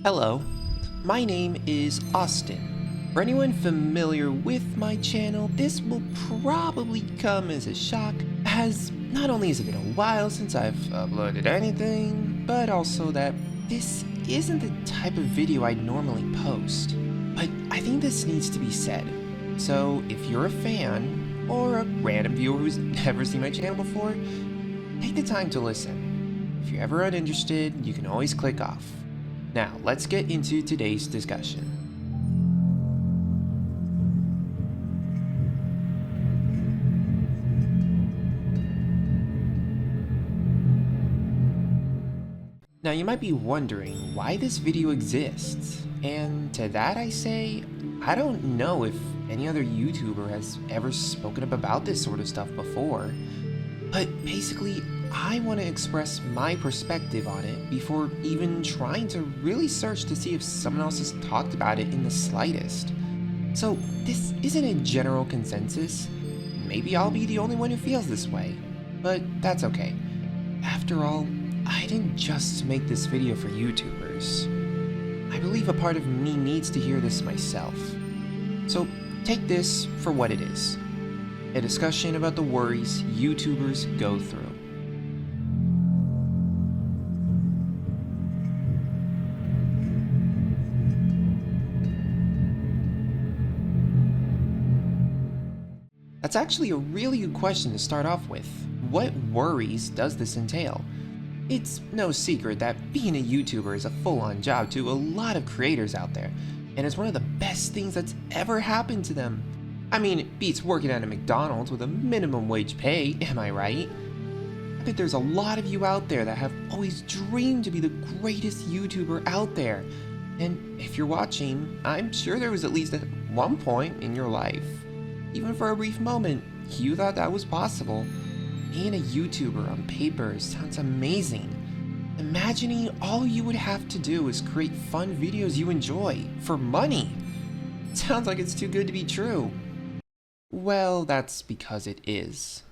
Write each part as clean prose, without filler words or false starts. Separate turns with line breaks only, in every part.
Hello, my name is Austin. For anyone familiar with my channel, this will probably come as a shock, as not only has it been a while since I've uploaded anything, but also that this isn't the type of video I'd normally post. But I think this needs to be said. So if you're a fan, or a random viewer who's never seen my channel before, take the time to listen. If you're ever uninterested, you can always click off. Now, let's get into today's discussion. Now, you might be wondering why this video exists, and to that I say, I don't know if any other YouTuber has ever spoken up about this sort of stuff before, but basically, I want to express my perspective on it before even trying to really search to see if someone else has talked about it in the slightest. So this isn't a general consensus. Maybe I'll be the only one who feels this way, but that's okay. After all, I didn't just make this video for YouTubers. I believe a part of me needs to hear this myself. So take this for what it is. A discussion about the worries YouTubers go through. That's actually a really good question to start off with. What worries does this entail? It's no secret that being a YouTuber is a full-on job to a lot of creators out there, and it's one of the best things that's ever happened to them. I mean, it beats working at a McDonald's with a minimum wage pay, am I right? I bet there's a lot of you out there that have always dreamed to be the greatest YouTuber out there, and if you're watching, I'm sure there was at least at one point in your life, even for a brief moment, you thought that was possible. Being a YouTuber on paper sounds amazing. Imagining all you would have to do is create fun videos you enjoy for money. Sounds like it's too good to be true. Well, that's because it is.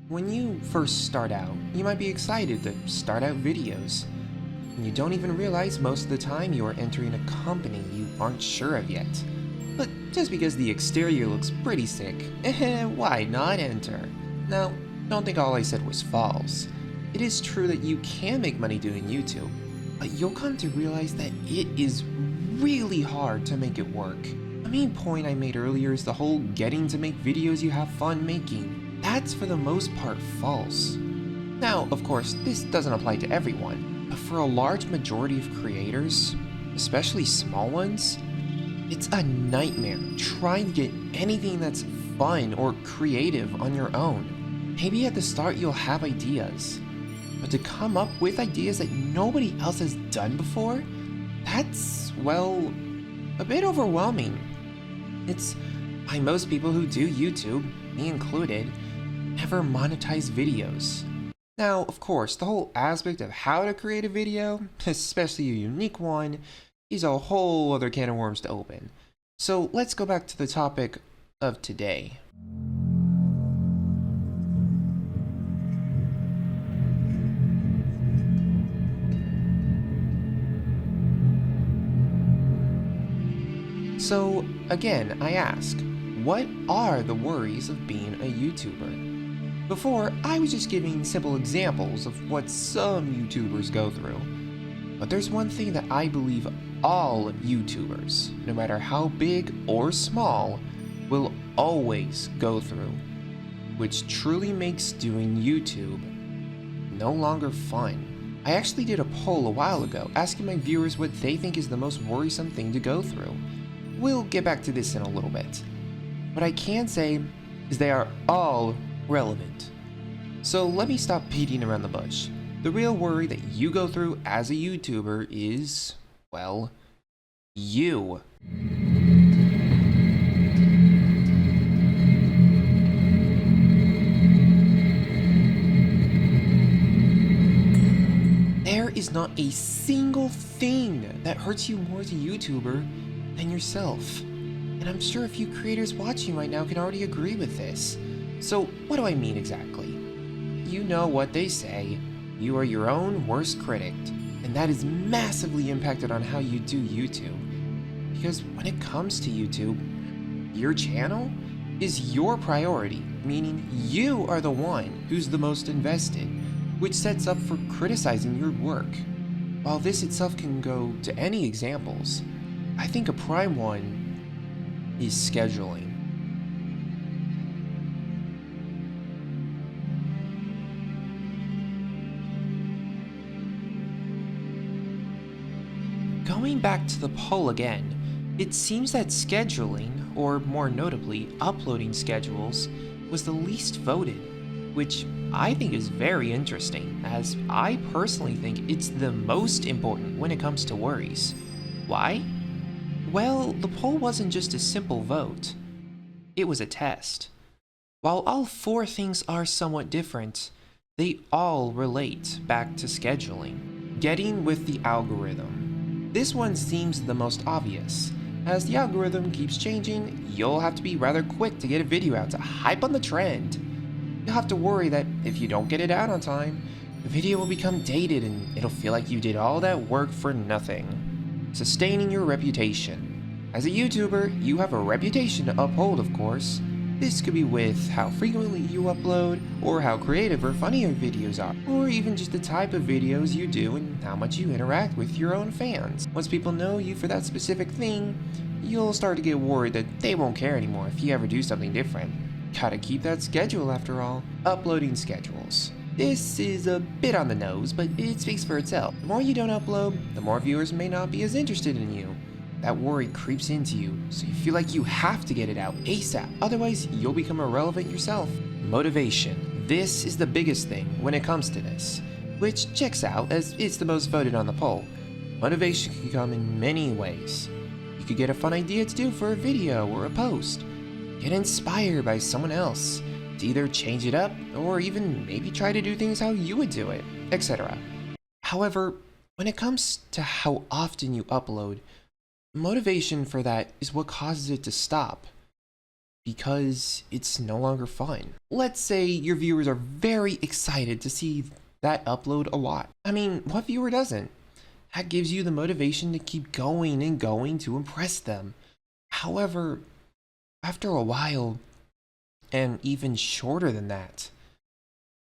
When you first start out, you might be excited to start out videos. And you don't even realize most of the time you are entering a company you aren't sure of yet. But just because the exterior looks pretty sick, why not enter? Now, don't think all I said was false. It is true that you can make money doing YouTube, but you'll come to realize that it is really hard to make it work. The main point I made earlier is the whole getting to make videos you have fun making. That's for the most part false. Now, of course, this doesn't apply to everyone, but for a large majority of creators, especially small ones, it's a nightmare trying to get anything that's fun or creative on your own. Maybe at the start you'll have ideas, but to come up with ideas that nobody else has done before, that's, well, a bit overwhelming. It's why most people who do YouTube, me included, never monetize videos. Now, of course, the whole aspect of how to create a video, especially a unique one, is a whole other can of worms to open. So let's go back to the topic of today. So again, I ask, what are the worries of being a YouTuber? Before, I was just giving simple examples of what some YouTubers go through. But there's one thing that I believe all YouTubers, no matter how big or small, will always go through, which truly makes doing YouTube no longer fun. I actually did a poll a while ago asking my viewers what they think is the most worrisome thing to go through. We'll get back to this in a little bit. What I can say is they are all relevant. So let me stop beating around the bush. The real worry that you go through as a YouTuber is, well, you. There is not a single thing that hurts you more as a YouTuber than yourself. And I'm sure a few creators watching right now can already agree with this. So what do I mean exactly? You know what they say, you are your own worst critic, and that is massively impacted on how you do YouTube. Because when it comes to YouTube, your channel is your priority, meaning you are the one who's the most invested, which sets up for criticizing your work. While this itself can go to any examples, I think a prime one is scheduling. Going back to the poll again, it seems that scheduling, or more notably, uploading schedules, was the least voted, which I think is very interesting, as I personally think it's the most important when it comes to worries. Why? Well, the poll wasn't just a simple vote. It was a test. While all four things are somewhat different, they all relate back to scheduling. Getting with the algorithm. This one seems the most obvious. As the algorithm keeps changing, you'll have to be rather quick to get a video out to hype on the trend. You'll have to worry that if you don't get it out on time, the video will become dated and it'll feel like you did all that work for nothing. Sustaining your reputation. As a YouTuber, you have a reputation to uphold, of course. This could be with how frequently you upload, or how creative or funny your videos are, or even just the type of videos you do and how much you interact with your own fans. Once people know you for that specific thing, you'll start to get worried that they won't care anymore if you ever do something different. Gotta keep that schedule after all. Uploading schedules. This is a bit on the nose, but it speaks for itself. The more you don't upload, the more viewers may not be as interested in you. That worry creeps into you, so you feel like you have to get it out ASAP, otherwise you'll become irrelevant yourself. Motivation. This is the biggest thing when it comes to this, which checks out as it's the most voted on the poll. Motivation can come in many ways. You could get a fun idea to do for a video or a post, get inspired by someone else to either change it up or even maybe try to do things how you would do it, etc. However, when it comes to how often you upload, motivation for that is what causes it to stop, because it's no longer fun. Let's say your viewers are very excited to see that upload a lot. I mean, what viewer doesn't? That gives you the motivation to keep going and going to impress them. However, after a while, and even shorter than that,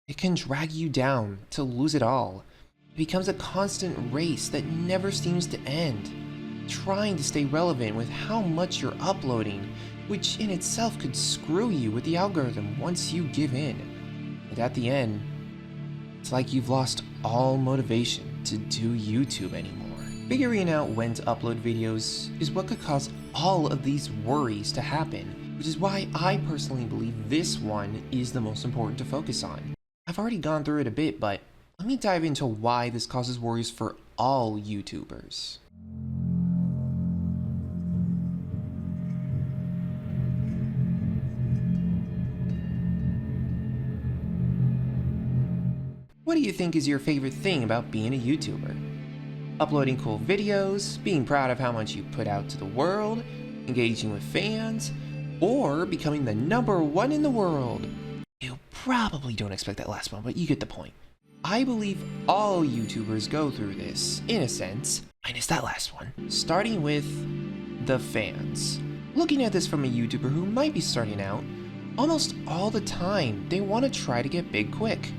it can drag you down to lose it all. It becomes a constant race that never seems to end, trying to stay relevant with how much you're uploading, which in itself could screw you with the algorithm once you give in. And at the end, it's like you've lost all motivation to do YouTube anymore. Figuring out when to upload videos is what could cause all of these worries to happen, which is why I personally believe this one is the most important to focus on. I've already gone through it a bit, but let me dive into why this causes worries for all YouTubers. What do you think is your favorite thing about being a YouTuber? Uploading cool videos, being proud of how much you put out to the world, engaging with fans, or becoming the #1 in the world? You probably don't expect that last one, but you get the point. I believe all YouTubers go through this, in a sense, minus that last one. Starting with the fans. Looking at this from a YouTuber who might be starting out, almost all the time they want to try to get big quick.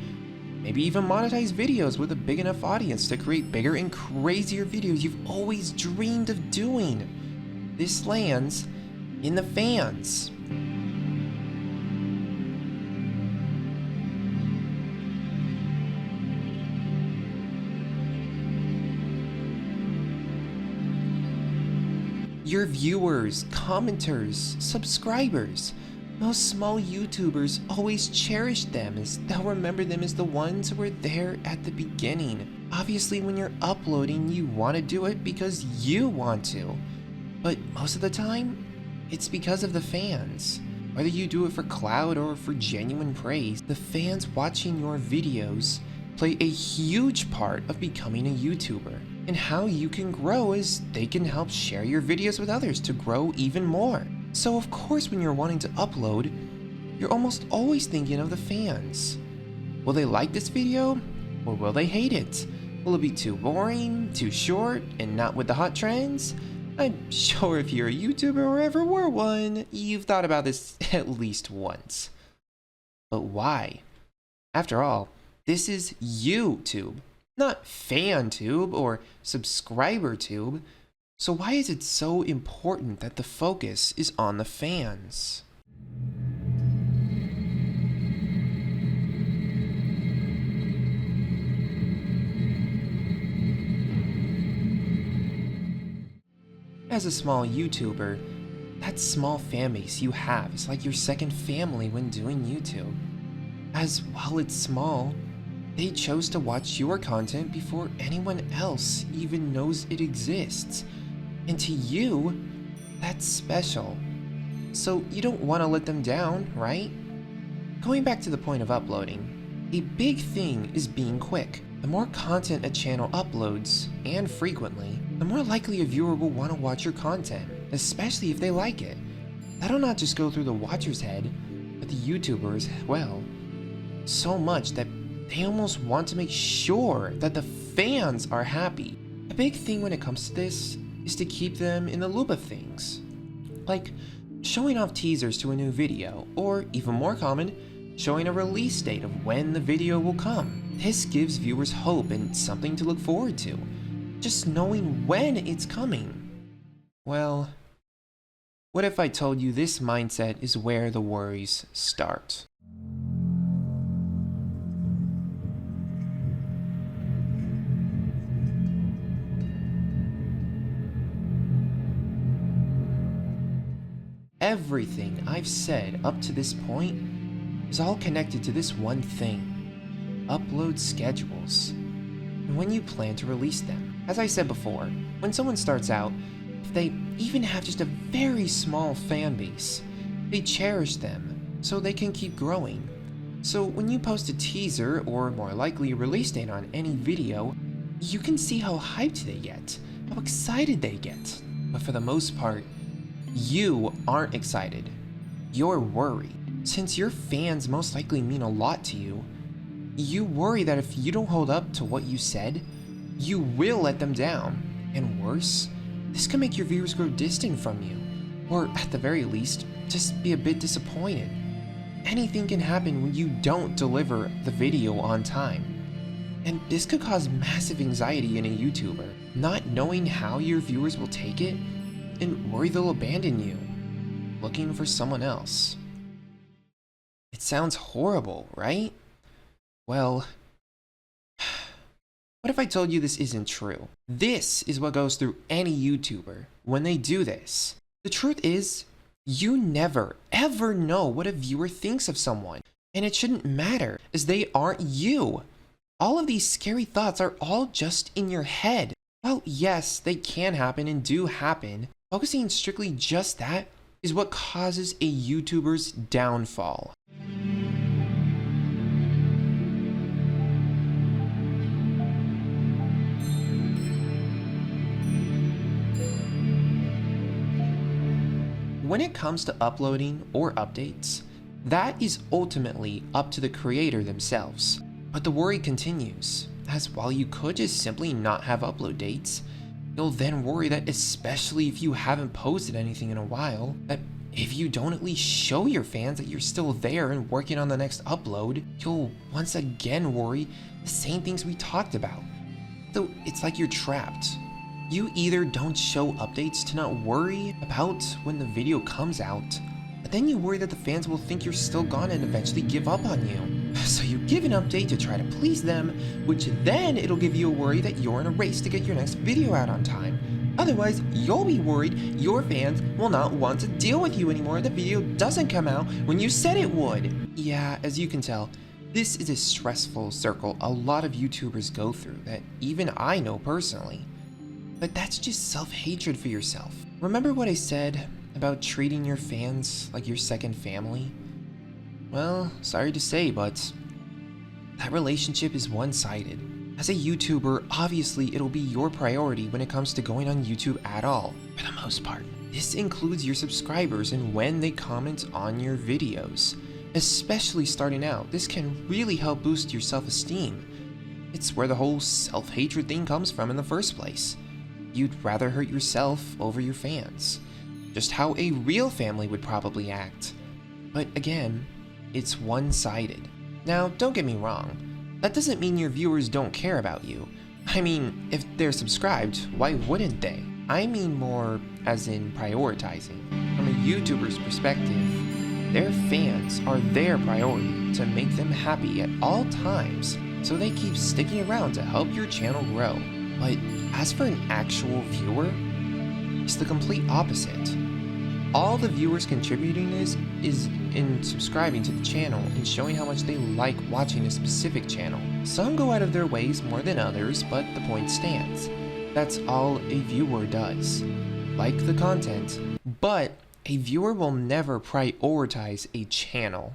Maybe even monetize videos with a big enough audience to create bigger and crazier videos you've always dreamed of doing. This lands in the fans. Your viewers, commenters, subscribers. Most small YouTubers always cherish them, as they'll remember them as the ones who were there at the beginning. Obviously, when you're uploading, you want to do it because you want to. But most of the time, it's because of the fans. Whether you do it for clout or for genuine praise, the fans watching your videos play a huge part of becoming a YouTuber. And how you can grow is they can help share your videos with others to grow even more. So of course when you're wanting to upload, you're almost always thinking of the fans. Will they like this video, or will they hate it? Will it be too boring, too short, and not with the hot trends? I'm sure if you're a YouTuber or ever were one, you've thought about this at least once. But why? After all, this is YouTube, not FanTube or SubscriberTube. So why is it so important that the focus is on the fans? As a small YouTuber, that small fan base you have is like your second family when doing YouTube. As while it's small, they chose to watch your content before anyone else even knows it exists. And to you, that's special. So you don't want to let them down, right? Going back to the point of uploading, a big thing is being quick. The more content a channel uploads, and frequently, the more likely a viewer will want to watch your content, especially if they like it. That'll not just go through the watcher's head, but the YouTuber as well. So much that they almost want to make sure that the fans are happy. A big thing when it comes to this is to keep them in the loop of things. Like showing off teasers to a new video, or even more common, showing a release date of when the video will come. This gives viewers hope and something to look forward to, just knowing when it's coming. Well, what if I told you this mindset is where the worries start? Everything I've said up to this point is all connected to this one thing: upload schedules, and when you plan to release them. As I said before, when someone starts out, if they even have just a very small fan base, they cherish them so they can keep growing. So when you post a teaser, or more likely a release date on any video, you can see how hyped they get, how excited they get. But for the most part, you aren't excited. You're worried. Since your fans most likely mean a lot to you, you worry that if you don't hold up to what you said, you will let them down. And worse, this can make your viewers grow distant from you, or at the very least, just be a bit disappointed. Anything can happen when you don't deliver the video on time. And this could cause massive anxiety in a YouTuber, not knowing how your viewers will take it, and worry they'll abandon you, looking for someone else. It sounds horrible, right? Well, what if I told you this isn't true? This is what goes through any YouTuber when they do this. The truth is, you never, ever know what a viewer thinks of someone, and it shouldn't matter, as they aren't you. All of these scary thoughts are all just in your head. Well, yes, they can happen and do happen. Focusing on strictly just that is what causes a YouTuber's downfall. When it comes to uploading or updates, that is ultimately up to the creator themselves. But the worry continues, as while you could just simply not have upload dates, you'll then worry that, especially if you haven't posted anything in a while, that if you don't at least show your fans that you're still there and working on the next upload, you'll once again worry the same things we talked about. So it's like you're trapped. You either don't show updates to not worry about when the video comes out, but then you worry that the fans will think you're still gone and eventually give up on you. So you give an update to try to please them, which then it'll give you a worry that you're in a race to get your next video out on time. Otherwise, you'll be worried your fans will not want to deal with you anymore if the video doesn't come out when you said it would. Yeah, as you can tell, this is a stressful circle a lot of YouTubers go through that even I know personally. But that's just self-hatred for yourself. Remember what I said about treating your fans like your second family? Well, sorry to say, but that relationship is one-sided. As a YouTuber, obviously it'll be your priority when it comes to going on YouTube at all, for the most part. This includes your subscribers and when they comment on your videos. Especially starting out, this can really help boost your self-esteem. It's where the whole self-hatred thing comes from in the first place. You'd rather hurt yourself over your fans. Just how a real family would probably act. But again, it's one-sided. Now, don't get me wrong, that doesn't mean your viewers don't care about you. I mean, if they're subscribed, why wouldn't they? I mean more as in prioritizing. From a YouTuber's perspective, their fans are their priority to make them happy at all times, so they keep sticking around to help your channel grow. But as for an actual viewer, it's the complete opposite. All the viewers contributing is in subscribing to the channel and showing how much they like watching a specific channel. Some go out of their ways more than others, but the point stands. That's all a viewer does. Like the content, but a viewer will never prioritize a channel.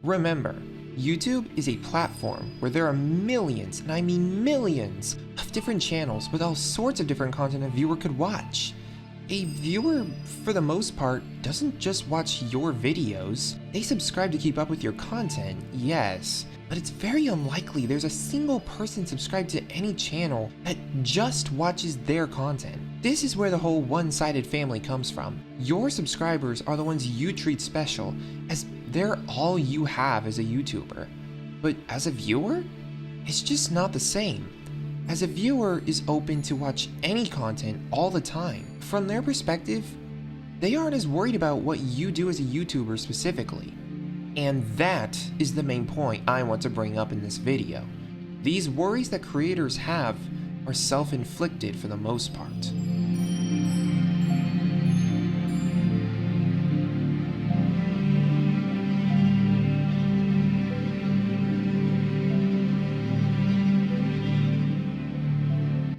Remember, YouTube is a platform where there are millions, and I mean millions, of different channels with all sorts of different content a viewer could watch. A viewer, for the most part, doesn't just watch your videos. They subscribe to keep up with your content, yes, but it's very unlikely there's a single person subscribed to any channel that just watches their content. This is where the whole one-sided family comes from. Your subscribers are the ones you treat special, as they're all you have as a YouTuber. But as a viewer, it's just not the same. As a viewer is open to watch any content all the time. From their perspective, they aren't as worried about what you do as a YouTuber specifically. And that is the main point I want to bring up in this video. These worries that creators have are self-inflicted for the most part.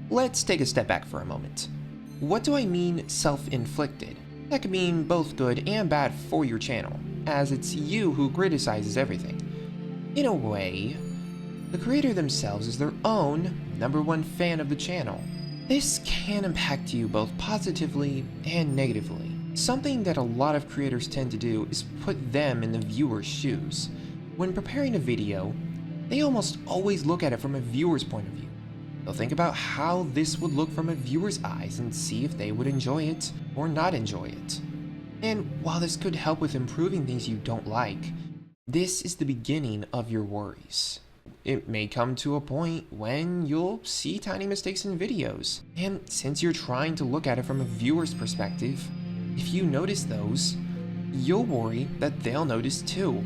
Let's take a step back for a moment. What do I mean self-inflicted? That could mean both good and bad for your channel, as it's you who criticizes everything. In a way, the creator themselves is their own #1 fan of the channel. This can impact you both positively and negatively. Something that a lot of creators tend to do is put them in the viewer's shoes. When preparing a video, they almost always look at it from a viewer's point of view. They'll think about how this would look from a viewer's eyes and see if they would enjoy it or not enjoy it. And while this could help with improving things you don't like, this is the beginning of your worries. It may come to a point when you'll see tiny mistakes in videos, and since you're trying to look at it from a viewer's perspective, if you notice those, you'll worry that they'll notice too,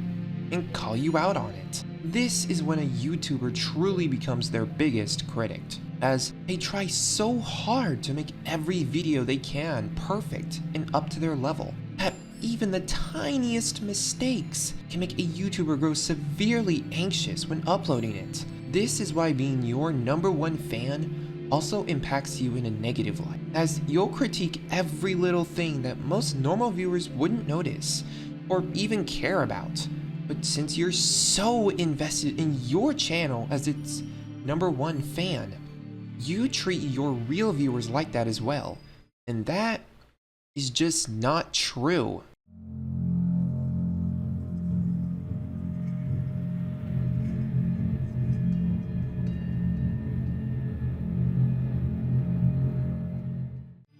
and call you out on it. This is when a YouTuber truly becomes their biggest critic, as they try so hard to make every video they can perfect and up to their level, that even the tiniest mistakes can make a YouTuber grow severely anxious when uploading it. This is why being your #1 fan also impacts you in a negative light, as you'll critique every little thing that most normal viewers wouldn't notice or even care about. But since you're so invested in your channel as its #1 fan, you treat your real viewers like that as well. And that is just not true.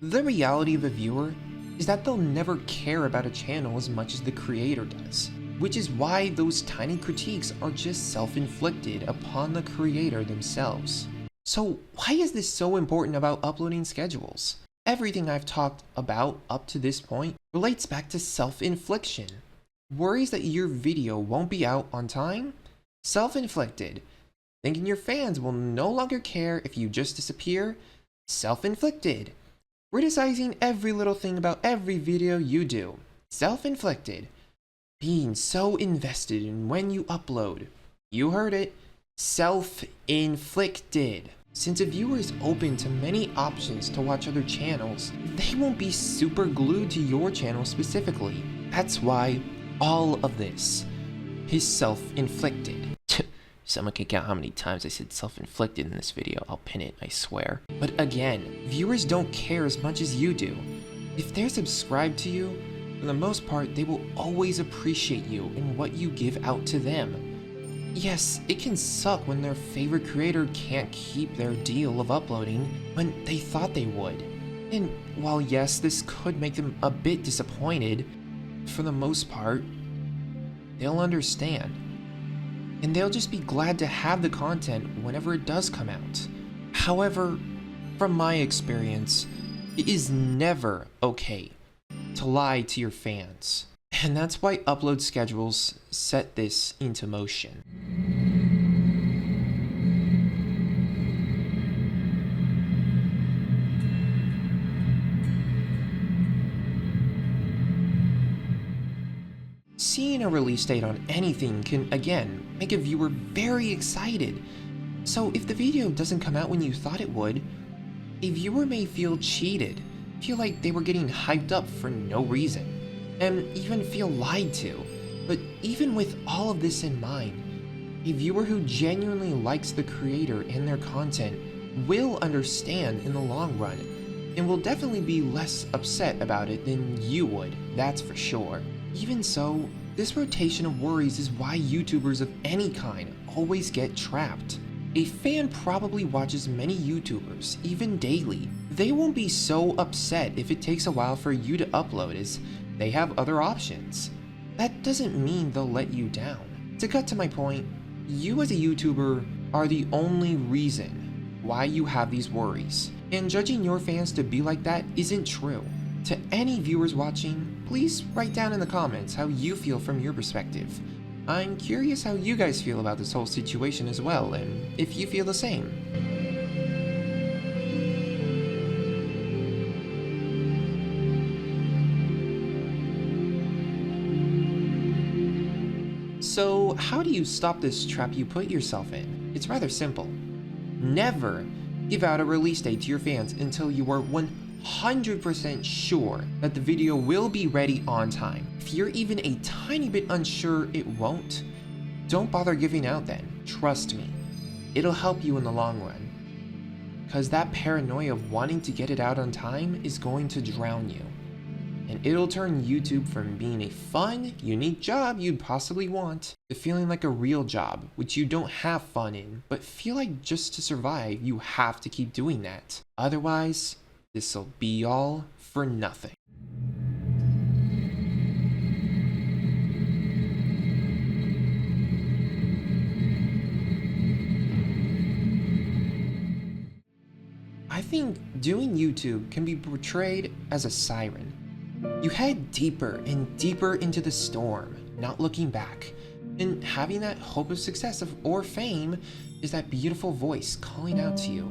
The reality of a viewer is that they'll never care about a channel as much as the creator does, which is why those tiny critiques are just self-inflicted upon the creator themselves. So why is this so important about uploading schedules? Everything I've talked about up to this point relates back to self-infliction. Worries that your video won't be out on time? Self-inflicted. Thinking your fans will no longer care if you just disappear? Self-inflicted. Criticizing every little thing about every video you do? Self-inflicted. Being so invested in when you upload? You heard it. Self-inflicted. Since a viewer is open to many options to watch other channels, they won't be super glued to your channel specifically. That's why All of this is self-inflicted. Someone can count how many times I said self-inflicted in this video. I'll pin it, I swear. But again, viewers don't care as much as you do. If they're subscribed to you, for the most part, they will always appreciate you and what you give out to them. Yes, it can suck when their favorite creator can't keep their deal of uploading when they thought they would. And while yes, this could make them a bit disappointed, for the most part, they'll understand. And they'll just be glad to have the content whenever it does come out. However, from my experience, it is never okay to lie to your fans. And that's why upload schedules set this into motion. Seeing a release date on anything can, again, make a viewer very excited. So if the video doesn't come out when you thought it would, a viewer may feel cheated, feel like they were getting hyped up for no reason, and even feel lied to. But even with all of this in mind, a viewer who genuinely likes the creator and their content will understand in the long run, and will definitely be less upset about it than you would, that's for sure. Even so, this rotation of worries is why YouTubers of any kind always get trapped. A fan probably watches many YouTubers, even daily. They won't be so upset if it takes a while for you to upload as they have other options. That doesn't mean they'll let you down. To cut to my point, you as a YouTuber are the only reason why you have these worries. And judging your fans to be like that isn't true. To any viewers watching, please write down in the comments how you feel from your perspective. I'm curious how you guys feel about this whole situation as well, and if you feel the same. So, how do you stop this trap you put yourself in? It's rather simple. Never give out a release date to your fans until you are 100% sure that the video will be ready on time. If you're even a tiny bit unsure it won't, don't bother giving out then. Trust me, it'll help you in the long run. Because that paranoia of wanting to get it out on time is going to drown you. And it'll turn YouTube from being a fun, unique job you'd possibly want to feeling like a real job, which you don't have fun in, but feel like just to survive, you have to keep doing that. Otherwise, this'll be all for nothing. I think doing YouTube can be portrayed as a siren. You head deeper and deeper into the storm, not looking back. And having that hope of success or fame is that beautiful voice calling out to you.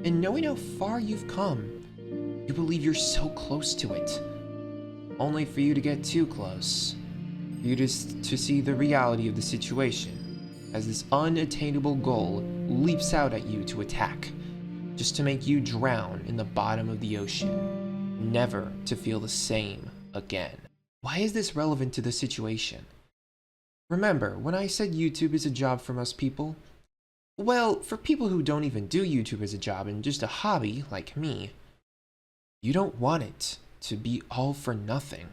And knowing how far you've come, you believe you're so close to it. Only for you to get too close. For you to see the reality of the situation, as this unattainable goal leaps out at you to attack, just to make you drown in the bottom of the ocean, never to feel the same again. Why is this relevant to the situation? Remember, when I said YouTube is a job for most people? Well, for people who don't even do YouTube as a job and just a hobby, like me, you don't want it to be all for nothing.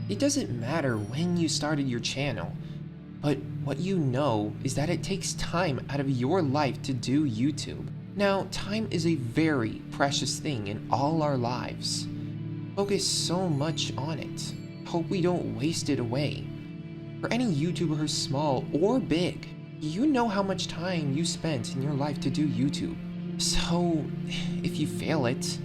It doesn't matter when you started your channel, but what you know is that it takes time out of your life to do YouTube. Now, time is a very precious thing in all our lives. Focus so much on it. Hope we don't waste it away. For any YouTuber who's small or big, you know how much time you spent in your life to do YouTube. So, if you fail it,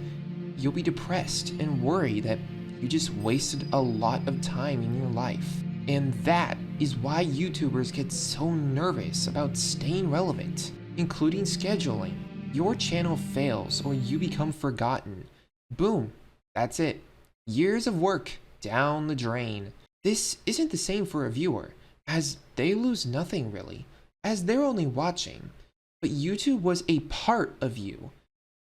you'll be depressed and worry that you just wasted a lot of time in your life. And that is why YouTubers get so nervous about staying relevant, including scheduling. Your channel fails or you become forgotten. Boom, that's it. Years of work down the drain. This isn't the same for a viewer, as they lose nothing really. as they're only watching, but YouTube was a part of you.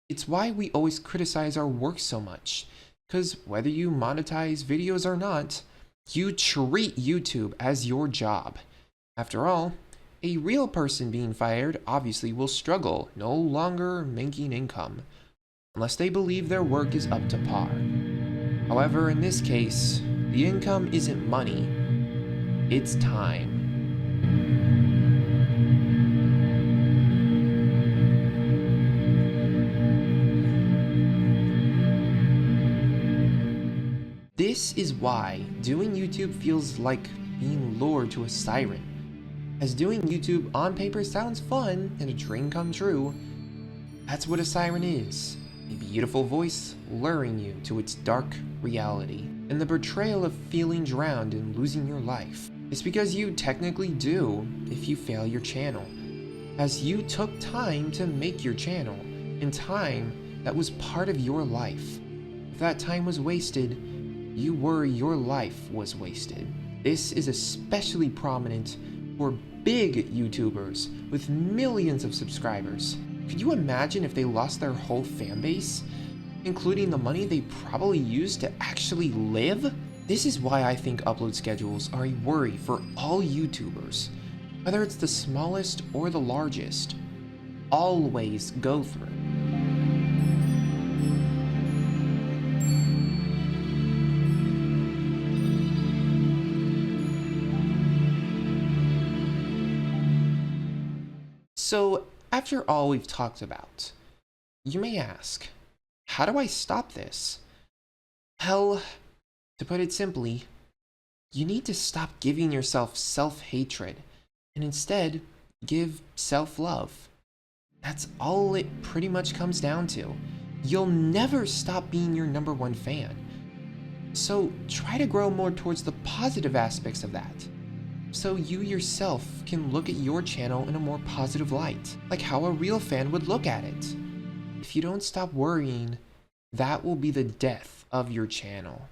It's why we always criticize our work so much, because whether you monetize videos or not, you treat YouTube as your job. After all, a real person being fired obviously will struggle, no longer making income, unless they believe their work is up to par. However, in this case, the income isn't money, it's time. This is why doing YouTube feels like being lured to a siren. As doing YouTube on paper sounds fun and a dream come true, that's what a siren is. A beautiful voice luring you to its dark reality, and the betrayal of feeling drowned and losing your life. It's because you technically do if you fail your channel, as you took time to make your channel, and time that was part of your life. If that time was wasted, you worry your life was wasted. This is especially prominent for big YouTubers with millions of subscribers. Could you imagine if they lost their whole fan base, including the money they probably used to actually live? This is why I think upload schedules are a worry for all YouTubers, whether it's the smallest or the largest. Always go through. So, after all we've talked about, you may ask, how do I stop this? Well, to put it simply, you need to stop giving yourself self-hatred and instead give self-love. That's all it pretty much comes down to. You'll never stop being your #1 fan. So try to grow more towards the positive aspects of that, so you yourself can look at your channel in a more positive light, like how a real fan would look at it. If you don't stop worrying, that will be the death of your channel.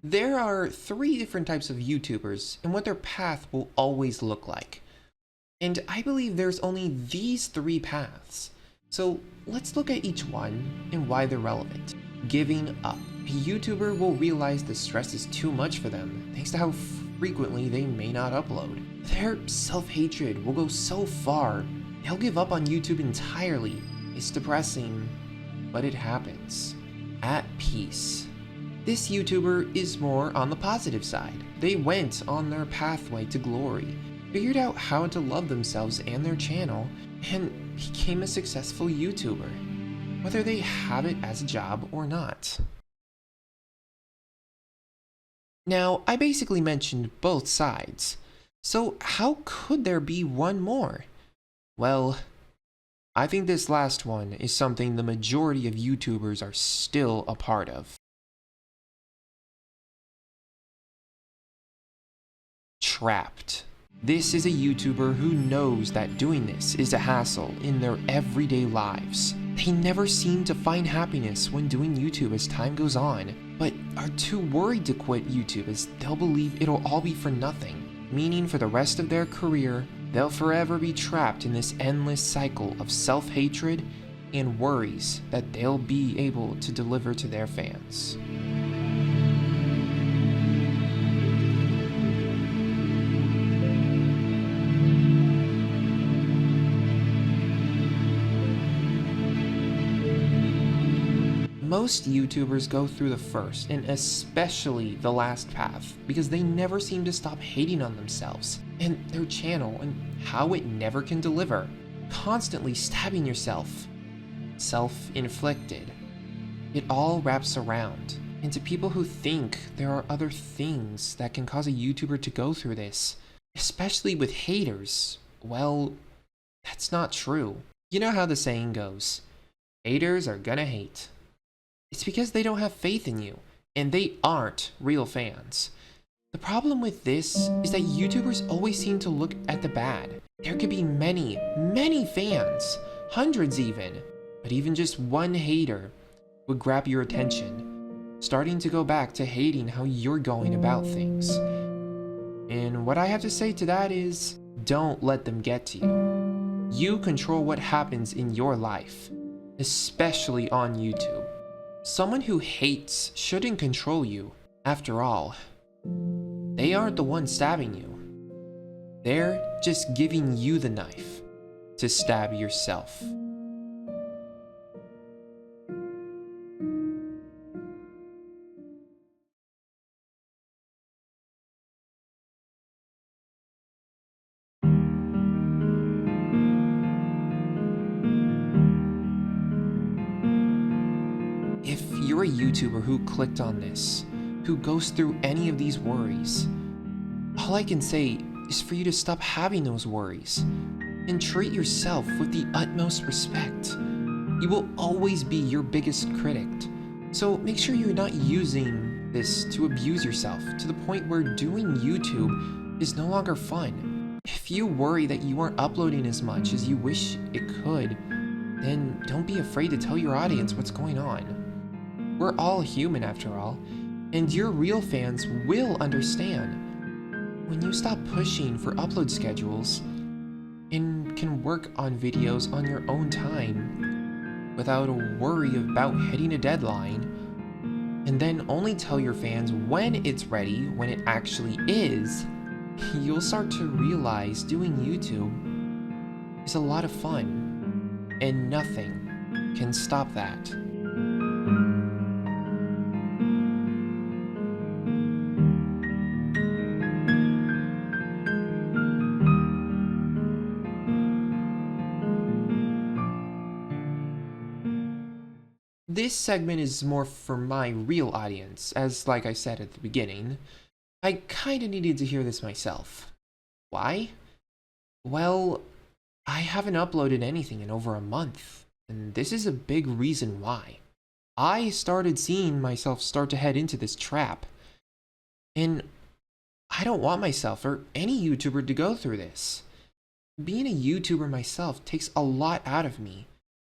There are 3 different types of YouTubers and what their path will always look like. And I believe there's only these 3 paths. So let's look at each one and why they're relevant. Giving up. A YouTuber will realize the stress is too much for them thanks to how frequently they may not upload. Their self-hatred will go so far, they'll give up on YouTube entirely. It's depressing, but it happens. At peace. This YouTuber is more on the positive side. They went on their pathway to glory, figured out how to love themselves and their channel, and became a successful YouTuber, whether they have it as a job or not. Now, I basically mentioned both sides, so how could there be one more? Well, I think this last one is something the majority of YouTubers are still a part of. Trapped. This is a YouTuber who knows that doing this is a hassle in their everyday lives. They never seem to find happiness when doing YouTube as time goes on, but are too worried to quit YouTube as they'll believe it'll all be for nothing, meaning for the rest of their career, they'll forever be trapped in this endless cycle of self-hatred and worries that they'll be able to deliver to their fans. Most YouTubers go through the first, and especially the last path, because they never seem to stop hating on themselves, and their channel, and how it never can deliver. Constantly stabbing yourself. Self-inflicted. It all wraps around. And to people who think there are other things that can cause a YouTuber to go through this, especially with haters, well, that's not true. You know how the saying goes, haters are gonna hate. It's because they don't have faith in you, and they aren't real fans. The problem with this is that YouTubers always seem to look at the bad. There could be many, many fans, hundreds even, But even just one hater would grab your attention, starting to go back to hating how you're going about things. And what I have to say to that is, don't let them get to you. You control what happens in your life, especially on YouTube. Someone who hates shouldn't control you. After all, they aren't the one stabbing you. They're just giving you the knife to stab yourself. If you're a YouTuber who clicked on this, who goes through any of these worries, all I can say is for you to stop having those worries and treat yourself with the utmost respect. You will always be your biggest critic, so make sure you're not using this to abuse yourself to the point where doing YouTube is no longer fun. If you worry that you aren't uploading as much as you wish it could, then don't be afraid to tell your audience what's going on. We're all human after all, and your real fans will understand. When you stop pushing for upload schedules and can work on videos on your own time without a worry about hitting a deadline, and then only tell your fans when it's ready when it actually is, you'll start to realize doing YouTube is a lot of fun, and nothing can stop that. This segment is more for my real audience, as like I said at the beginning, I kinda needed to hear this myself. Why? Well, I haven't uploaded anything in over a month, and this is a big reason why. I started seeing myself start to head into this trap, and I don't want myself or any YouTuber to go through this. Being a YouTuber myself takes a lot out of me.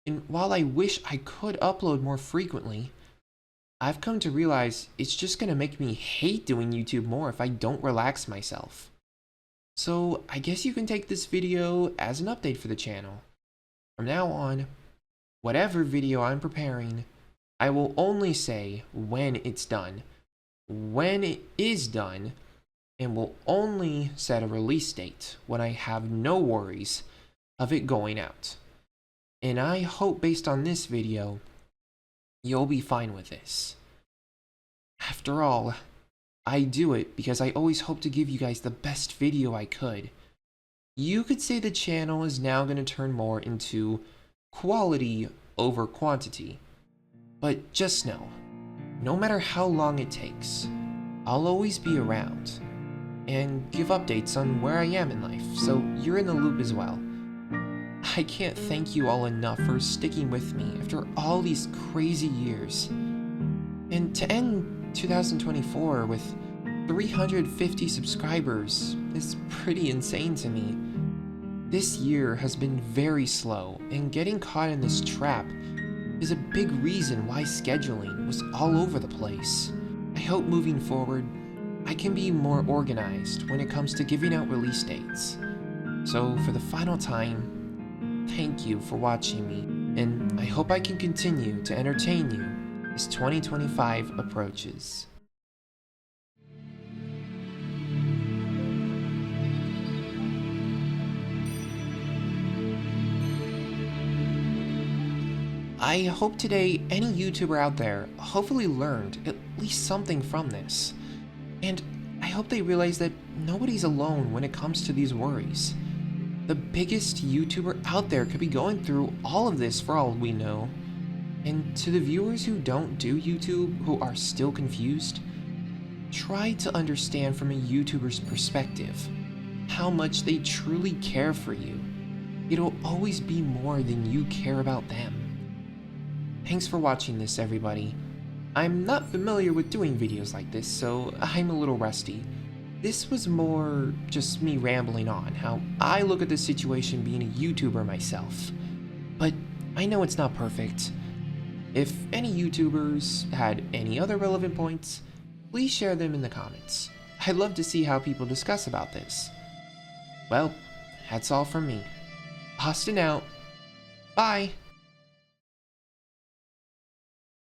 And while I wish I could upload more frequently, I've come to realize it's just gonna make me hate doing YouTube more if I don't relax myself. So I guess you can take this video as an update for the channel. From now on, whatever video I'm preparing, I will only say when it's done, when it is done, and will only set a release date when I have no worries of it going out. And I hope based on this video, you'll be fine with this. After all, I do it because I always hope to give you guys the best video I could. You could say the channel is now going to turn more into quality over quantity. But just know, no matter how long it takes, I'll always be around and give updates on where I am in life, so you're in the loop as well. I can't thank you all enough for sticking with me after all these crazy years. And to end 2024 with 350 subscribers is pretty insane to me. This year has been very slow, and getting caught in this trap is a big reason why scheduling was all over the place. I hope moving forward, I can be more organized when it comes to giving out release dates. So for the final time, thank you for watching me, and I hope I can continue to entertain you as 2025 approaches. I hope today any YouTuber out there hopefully learned at least something from this, and I hope they realize that nobody's alone when it comes to these worries. The biggest YouTuber out there could be going through all of this for all we know. And to the viewers who don't do YouTube, who are still confused, try to understand from a YouTuber's perspective how much they truly care for you. It'll always be more than you care about them. Thanks for watching this, everybody. I'm not familiar with doing videos like this, so I'm a little rusty. This was more just me rambling on how I look at the situation being a YouTuber myself. But I know it's not perfect. If any YouTubers had any other relevant points, please share them in the comments. I'd love to see how people discuss about this. Well, that's all from me. Austin out. Bye!